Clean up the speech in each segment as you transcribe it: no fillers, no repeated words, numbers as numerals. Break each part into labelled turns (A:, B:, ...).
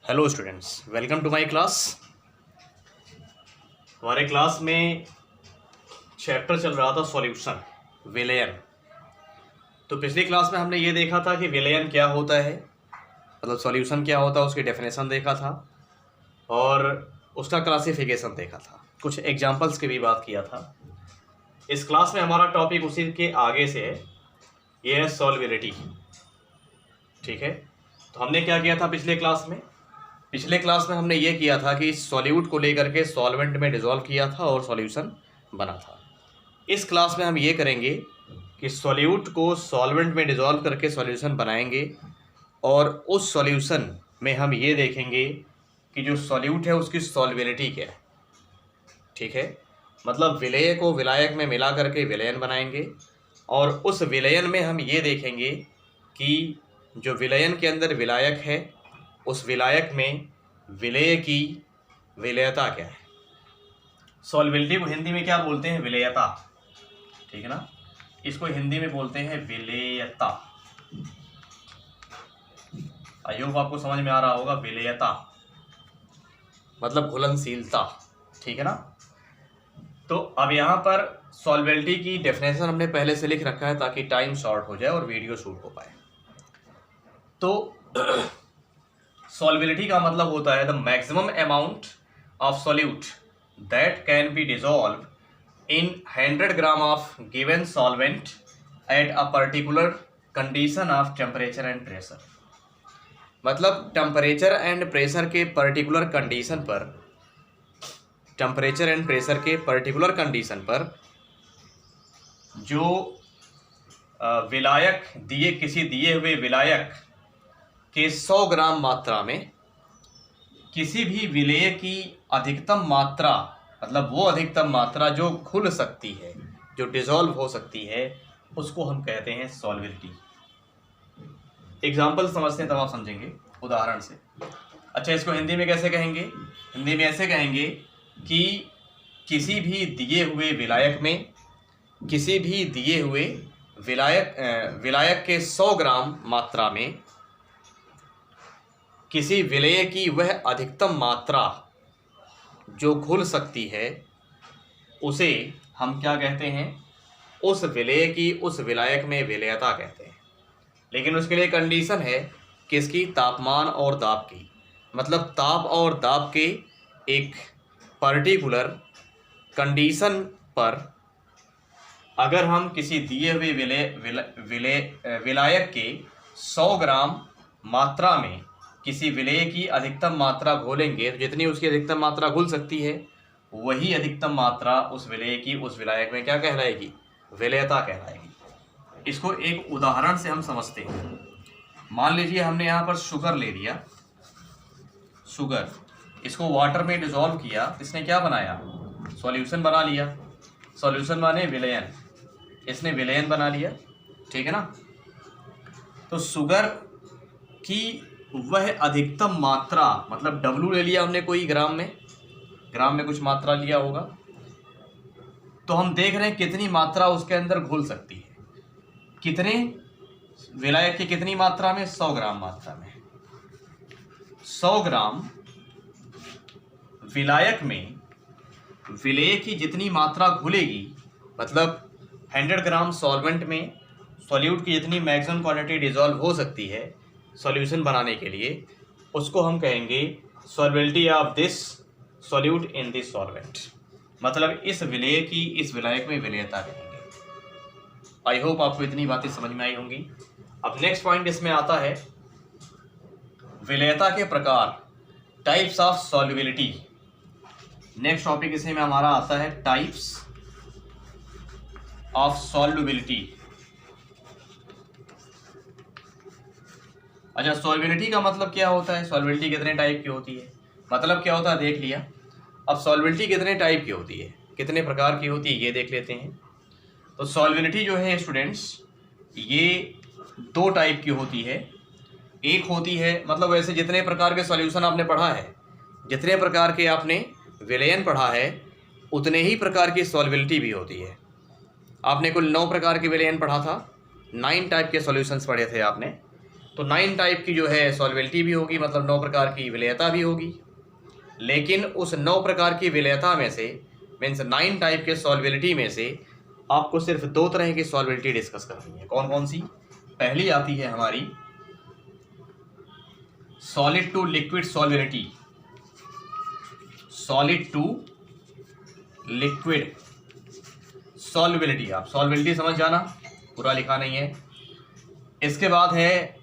A: Hello students, welcome to my class. हमारे class में chapter चल रहा था सॉल्यूशन, विलयन। तो पिछली क्लास में हमने ये देखा था कि विलयन क्या होता है, मतलब सॉल्यूशन क्या होता है, उसकी डेफिनेशन देखा था और उसका क्लासिफिकेशन देखा था, कुछ एग्जांपल्स की भी बात किया था। इस क्लास में हमारा टॉपिक उसी के आगे से है, ये है सॉल्विलिटी। ठीक है, तो हमने क्या किया था पिछले क्लास में? पिछले क्लास में हमने ये किया था कि सॉल्यूट को लेकर के सॉल्वेंट में डिसॉल्व किया था और सॉल्यूशन बना था। इस क्लास में हम ये करेंगे कि सॉल्यूट को सॉल्वेंट में डिसॉल्व करके सॉल्यूशन बनाएंगे और उस सॉल्यूशन में हम ये देखेंगे कि जो सॉल्यूट है उसकी सॉल्विलिटी क्या है। ठीक है, मतलब विलेय को विलायक में मिला करके विलयन बनाएंगे और उस विलयन में हम ये देखेंगे कि जो विलयन के अंदर विलायक है उस विलायक में विलेय की विलेयता क्या है। सॉल्विलिटी को हिंदी में क्या बोलते हैं? विलेयता। ठीक है ना, इसको हिंदी में बोलते हैं विलेयता। आई होप आपको समझ में आ रहा होगा। विलेयता मतलब घुलनशीलता। ठीक है ना, तो अब यहाँ पर सॉल्विलिटी की डेफिनेशन हमने पहले से लिख रखा है ताकि टाइम शॉर्ट हो जाए और वीडियो शूट हो पाए। तो सॉल्विलिटी का मतलब होता है the maximum amount of solute that can be dissolve in 100 gram of given solvent at a particular condition of temperature and pressure. मतलब टेम्परेचर एंड प्रेशर के पर्टिकुलर कंडीशन पर, टेम्परेचर एंड प्रेशर के पर्टिकुलर कंडीशन पर जो विलायक दिए, किसी दिए हुए विलायक के 100 ग्राम मात्रा में किसी भी विलेय की अधिकतम मात्रा, मतलब वो अधिकतम मात्रा जो घुल सकती है, जो डिसॉल्व हो सकती है, उसको हम कहते हैं सॉल्विलिटी। एग्जाम्पल समझते हैं तब आप समझेंगे उदाहरण से। अच्छा, इसको हिंदी में कैसे कहेंगे? हिंदी में ऐसे कहेंगे कि किसी भी दिए हुए विलायक में, किसी भी दिए हुए विलायक के 100 ग्राम मात्रा में किसी विलेय की वह अधिकतम मात्रा जो घुल सकती है, उसे हम क्या कहते हैं? उस विलेय की, उस विलायक में विलेयता कहते हैं। लेकिन उसके लिए कंडीशन है किसकी? तापमान और दाब की। मतलब ताप और दाब के एक पर्टिकुलर कंडीशन पर अगर हम किसी दिए हुए विलायक के 100 ग्राम मात्रा में किसी विलेय की अधिकतम मात्रा घोलेंगे तो जितनी उसकी अधिकतम मात्रा घुल सकती है वही अधिकतम मात्रा उस विलेय की, उस विलायक में क्या कहलाएगी? विलेयता कहलाएगी। इसको एक उदाहरण से हम समझते हैं। मान लीजिए हमने यहाँ पर शुगर ले लिया, शुगर, इसको वाटर में डिसॉल्व किया, इसने क्या बनाया? सॉल्यूशन बना लिया। सॉल्यूशन माने विलयन, इसने विलयन बना लिया। ठीक है ना, तो शुगर की वह अधिकतम मात्रा, मतलब W ले लिया हमने कोई ग्राम में कुछ मात्रा लिया होगा, तो हम देख रहे हैं कितनी मात्रा उसके अंदर घुल सकती है। कितने विलायक की कितनी मात्रा में? 100 ग्राम मात्रा में। 100 ग्राम विलायक में विलेय की जितनी मात्रा घुलेगी, मतलब 100 ग्राम सॉल्वेंट में सॉल्यूट की जितनी मैक्सिमम क्वांटिटी डिसॉल्व हो सकती है सॉल्यूशन बनाने के लिए, उसको हम कहेंगे solubility of this solute in this solvent. मतलब इस विलेय की, इस विलायक में विलेयता कहेंगे। आई होप आपको इतनी बातें समझ में आई होंगी। अब नेक्स्ट पॉइंट इसमें आता है विलेयता के प्रकार, types of solubility. Next topic इसमें हमारा आता है टाइप्स ऑफ सॉल्युबिलिटी। अच्छा, सॉल्विलिटी का मतलब क्या होता है? सॉल्विलिटी कितने टाइप की होती है, मतलब क्या होता है देख लिया। अब सॉल्विलिटी कितने टाइप की होती है, कितने प्रकार की होती है, ये देख लेते हैं। तो सॉल्विलिटी जो है स्टूडेंट्स, ये 2 टाइप की होती है। एक होती है, मतलब वैसे जितने प्रकार के सॉल्यूशन आपने पढ़ा है, जितने प्रकार के आपने विलयन पढ़ा है, उतने ही प्रकार की सॉल्विलिटी भी होती है। आपने कुल 9 प्रकार के विलयन पढ़ा था, 9 टाइप के सॉल्यूशंस पढ़े थे आपने। तो 9 टाइप की जो है सॉल्वेबिलिटी भी होगी, मतलब 9 प्रकार की विलेयता भी होगी। लेकिन उस 9 प्रकार की विलेयता में से, मीन्स 9 टाइप के सॉल्वेबिलिटी में से आपको सिर्फ 2 तरह की सॉल्वेबिलिटी डिस्कस करनी है। कौन कौन सी? पहली आती है हमारी solid to liquid solubility. Solid to liquid solubility, आप सॉल्वेबिलिटी समझ जाना, पूरा लिखा नहीं है। इसके बाद है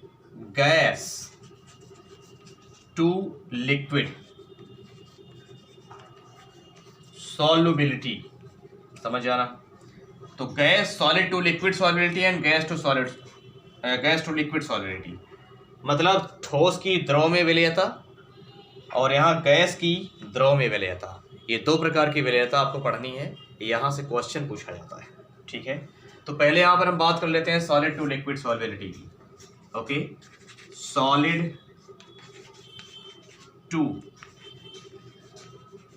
A: गैस टू लिक्विड सॉल्युबिलिटी, समझ जाना। तो gas, solid to liquid solubility and gas to liquid solubility, मतलब ठोस की द्रव में विलेयता और यहाँ गैस की द्रव में विलेयता। ये 2 प्रकार की विलेयता आपको पढ़नी है, यहाँ से क्वेश्चन पूछा जाता है, ठीक है। तो पहले यहाँ पर हम बात कर लेते हैं सॉलिड टू लिक्विड सॉल्युबिलिटी की। Okay, solid to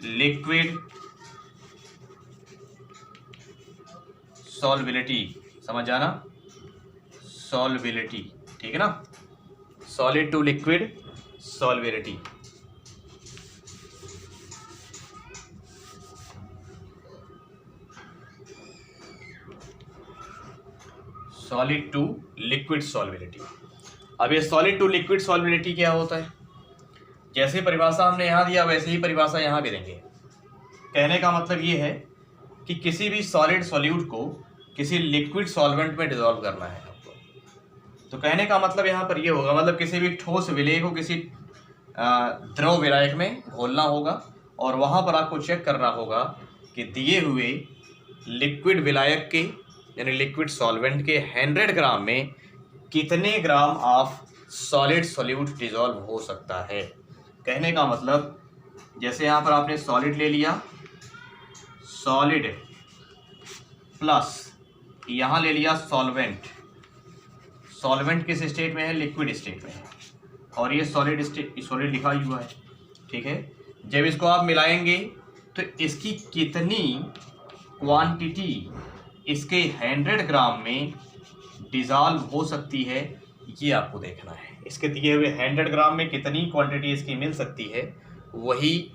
A: liquid solubility, समझ जाना, सॉल्युबिलिटी, ठीक है ना। Solid to liquid solubility, solid to liquid solubility. अब ये सॉलिड टू लिक्विड सॉल्युबिलिटी क्या होता है? जैसे परिभाषा हमने यहाँ दिया वैसे ही परिभाषा यहाँ भी देंगे। कहने का मतलब ये है कि किसी भी सॉलिड सॉल्यूट को किसी लिक्विड सॉल्वेंट में डिसॉल्व करना है आपको। तो कहने का मतलब यहाँ पर ये होगा, मतलब किसी भी ठोस विलेय को किसी द्रव विलायक में घोलना होगा और वहाँ पर आपको चेक करना होगा कि दिए हुए लिक्विड विलायक के यानी लिक्विड सॉल्वेंट के 100 ग्राम में कितने gram of solid solute dissolve हो सकता है। कहने का मतलब जैसे यहाँ पर आपने सॉलिड ले लिया, सॉलिड प्लस यहाँ ले लिया सॉल्वेंट। सॉल्वेंट किस स्टेट में है? लिक्विड स्टेट में है, और ये सॉलिड लिखा हुआ है, ठीक है। जब इसको आप मिलाएंगे तो इसकी कितनी क्वांटिटी इसके 100 ग्राम में डिसॉल्व हो सकती है, ये आपको देखना है। इसके दिए हुए 100 ग्राम में कितनी क्वांटिटी इसकी मिल सकती है, वही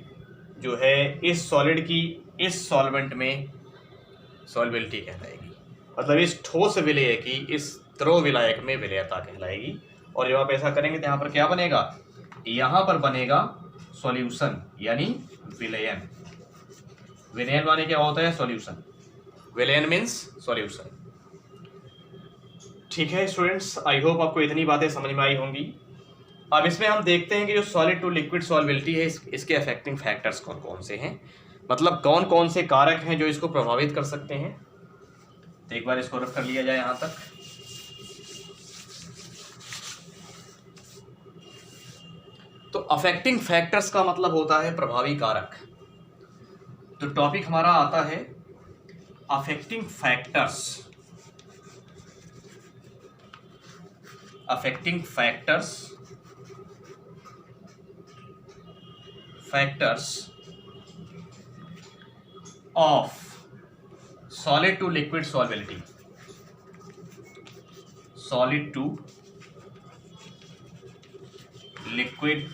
A: जो है इस सॉलिड की इस सॉल्वेंट में सॉल्युबिलिटी कहलाएगी। मतलब इस ठोस विलेय की इस द्रव विलायक में विलेयता कहलाएगी। और जब आप ऐसा करेंगे तो यहाँ पर क्या बनेगा? यहाँ पर बनेगा सॉल्यूशन यानी विलयन। विलयन माने क्या होता है? सॉल्यूशन। विलयन मीन्स सॉल्यूशन। ठीक है स्टूडेंट्स, आई होप आपको इतनी बातें समझ में आई होंगी। अब इसमें हम देखते हैं कि जो सॉलिड टू लिक्विड सॉल्युबिलिटी है इसके अफेक्टिंग फैक्टर्स कौन कौन से हैं, मतलब कौन कौन से कारक हैं जो इसको प्रभावित कर सकते हैं। तो एक बार इसको रख कर लिया जाए यहाँ तक। तो अफेक्टिंग फैक्टर्स का मतलब होता है प्रभावी कारक। तो टॉपिक हमारा आता है affecting factors. Affecting factors of solid to liquid solubility. Solid to liquid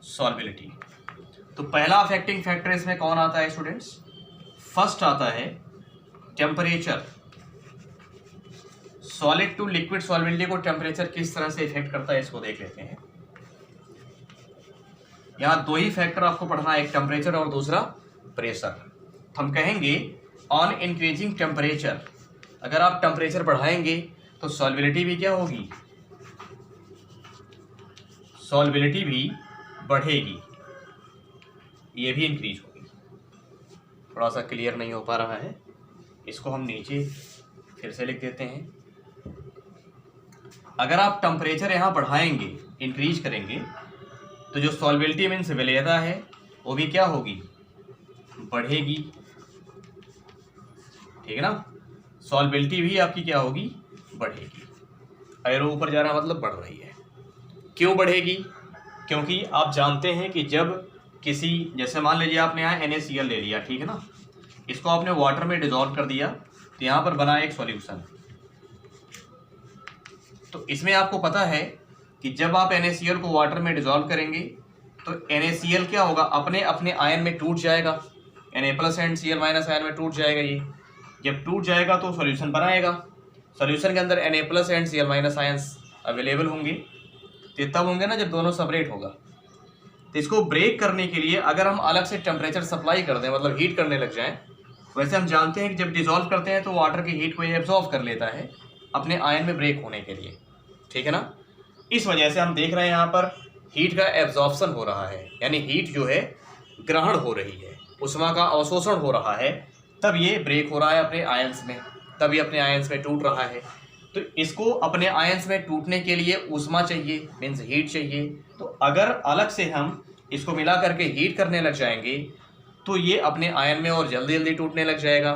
A: solubility. तो पहला अफेक्टिंग फैक्टर इसमें कौन आता है स्टूडेंट्स? फर्स्ट आता है temperature. Solid to liquid solubility को टेम्परेचर किस तरह से इफेक्ट करता है इसको देख लेते हैं। यहां 2 ही फैक्टर आपको पढ़ना है, एक टेम्परेचर और दूसरा प्रेशर। हम कहेंगे ऑन इंक्रीजिंग टेम्परेचर, अगर आप टेम्परेचर बढ़ाएंगे तो सॉल्युबिलिटी भी क्या होगी? सॉल्युबिलिटी भी बढ़ेगी, ये भी इंक्रीज होगी। थोड़ा सा क्लियर नहीं हो पा रहा है, इसको हम नीचे फिर से लिख देते हैं। अगर आप टेम्परेचर यहाँ बढ़ाएंगे, इंक्रीज करेंगे, तो जो सॉल्युबिलिटी मीन्स विलेयता है वो भी क्या होगी? बढ़ेगी, ठीक है ना। सॉल्युबिलिटी भी आपकी क्या होगी? बढ़ेगी। एरो ऊपर जा रहा मतलब बढ़ रही है। क्यों बढ़ेगी? क्योंकि आप जानते हैं कि जब किसी, जैसे मान लीजिए आपने यहाँ NaCl ले लिया, ठीक है ना, इसको आपने वाटर में डिसॉल्व कर दिया तो यहाँ पर बना एक सॉल्यूशन। तो इसमें आपको पता है कि जब आप NaCl को वाटर में डिजोल्व करेंगे तो NaCl क्या होगा, अपने अपने आयन में टूट जाएगा, Na+ एंड Cl- आयन में टूट जाएगा। ये जब टूट जाएगा तो सॉल्यूशन बनाएगा। सॉल्यूशन के अंदर Na+ and Cl- ions available होंगे। तो तब होंगे ना जब दोनों सेपरेट होगा। तो इसको ब्रेक करने के लिए अगर हम अलग से टेम्परेचर सप्लाई कर दें, मतलब हीट करने लग जाएं, वैसे हम जानते हैं कि जब डिसॉल्व करते हैं तो वाटर की हीट को ये एब्जॉर्व कर लेता है अपने आयन में ब्रेक होने के लिए, ठीक है ना। इस वजह से हम देख रहे हैं यहाँ पर हीट का एब्जॉर्प्शन हो रहा है, यानी हीट जो है ग्रहण हो रही है, उष्मा का अवशोषण हो रहा है, तब ये ब्रेक हो रहा है अपने आयंस में, तब ये अपने आयंस में टूट रहा है। तो इसको अपने आयंस में टूटने के लिए ऊष्मा चाहिए, मीन्स हीट चाहिए। तो अगर अलग से हम इसको मिला करके हीट करने लग जाएंगे तो ये अपने आयन में और जल्दी जल्दी टूटने लग जाएगा,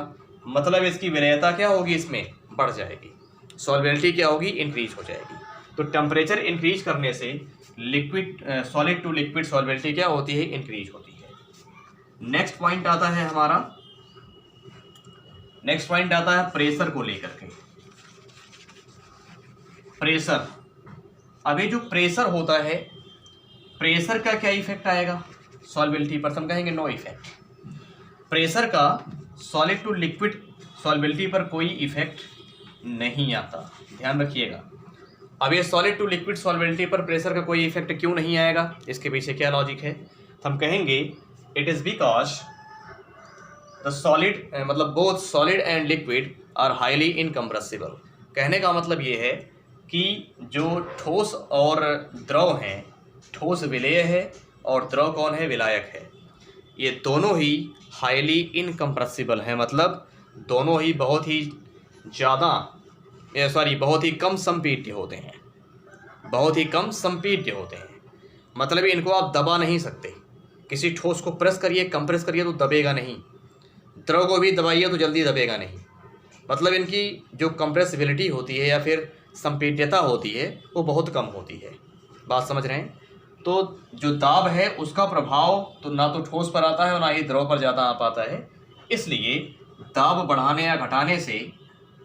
A: मतलब इसकी विलेयता क्या होगी, इसमें बढ़ जाएगी, सॉल्वेबिलिटी क्या होगी, इंक्रीज हो जाएगी। तो टेम्परेचर इंक्रीज करने से लिक्विड सॉलिड टू लिक्विड सॉल्वेबिलिटी क्या होती है, इंक्रीज होती है। नेक्स्ट पॉइंट आता है हमारा, नेक्स्ट पॉइंट आता है प्रेशर को लेकर के। प्रेशर, अभी जो प्रेशर होता है, प्रेशर का क्या इफेक्ट आएगा सॉल्वेबिलिटी पर, हम कहेंगे नो इफेक्ट। प्रेशर का सॉलिड टू लिक्विड सॉल्वेबिलिटी पर कोई इफेक्ट नहीं आता, ध्यान रखिएगा। अब ये सॉलिड टू लिक्विड सॉल्वेबिलिटी पर प्रेशर का कोई इफेक्ट क्यों नहीं आएगा, इसके पीछे क्या लॉजिक है, हम कहेंगे it is because the solid, मतलब both solid and liquid are highly incompressible. कहने का मतलब ये है कि जो ठोस और द्रव हैं, ठोस विलेय है और द्रव कौन है, विलायक है, ये दोनों ही हाईली इनकम्प्रेसिबल हैं, मतलब दोनों ही बहुत ही ज़्यादा बहुत ही कम संपीड्य होते हैं, बहुत ही कम संपीड्य होते हैं, मतलब इनको आप दबा नहीं सकते। किसी ठोस को प्रेस करिए, कंप्रेस करिए तो दबेगा नहीं, द्रव को भी दबाइए तो जल्दी दबेगा नहीं, मतलब इनकी जो कंप्रेसिबिलिटी होती है या फिर संपीड्यता होती है वो बहुत कम होती है। बात समझ रहे हैं। तो जो दाब है उसका प्रभाव तो ना तो ठोस पर आता है और ना ही द्रव पर ज़्यादा आ पाता है, इसलिए दाब बढ़ाने या घटाने से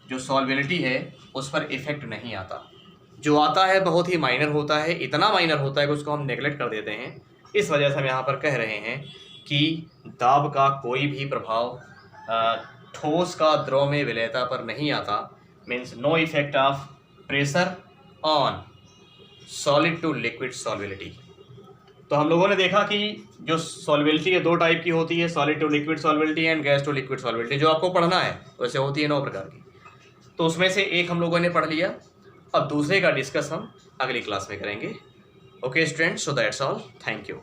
A: जो सॉल्वेबिलिटी है उस पर इफेक्ट नहीं आता। जो आता है बहुत ही माइनर होता है, इतना माइनर होता है कि उसको हम नेगलेक्ट कर देते हैं। इस वजह से हम यहाँ पर कह रहे हैं कि दाब का कोई भी प्रभाव ठोस का द्रव में विलेयता पर नहीं आता, means no effect of pressure on solid to liquid solubility. तो हम लोगों ने देखा कि जो सॉल्वेबिलिटी है 2 टाइप की होती है, solid to liquid solubility and gas to liquid solubility, जो आपको पढ़ना है वैसे होती है 9 प्रकार की। तो उसमें से एक हम लोगों ने पढ़ लिया, अब दूसरे का डिस्कस हम अगली क्लास में करेंगे। Okay students, so that's all, thank you.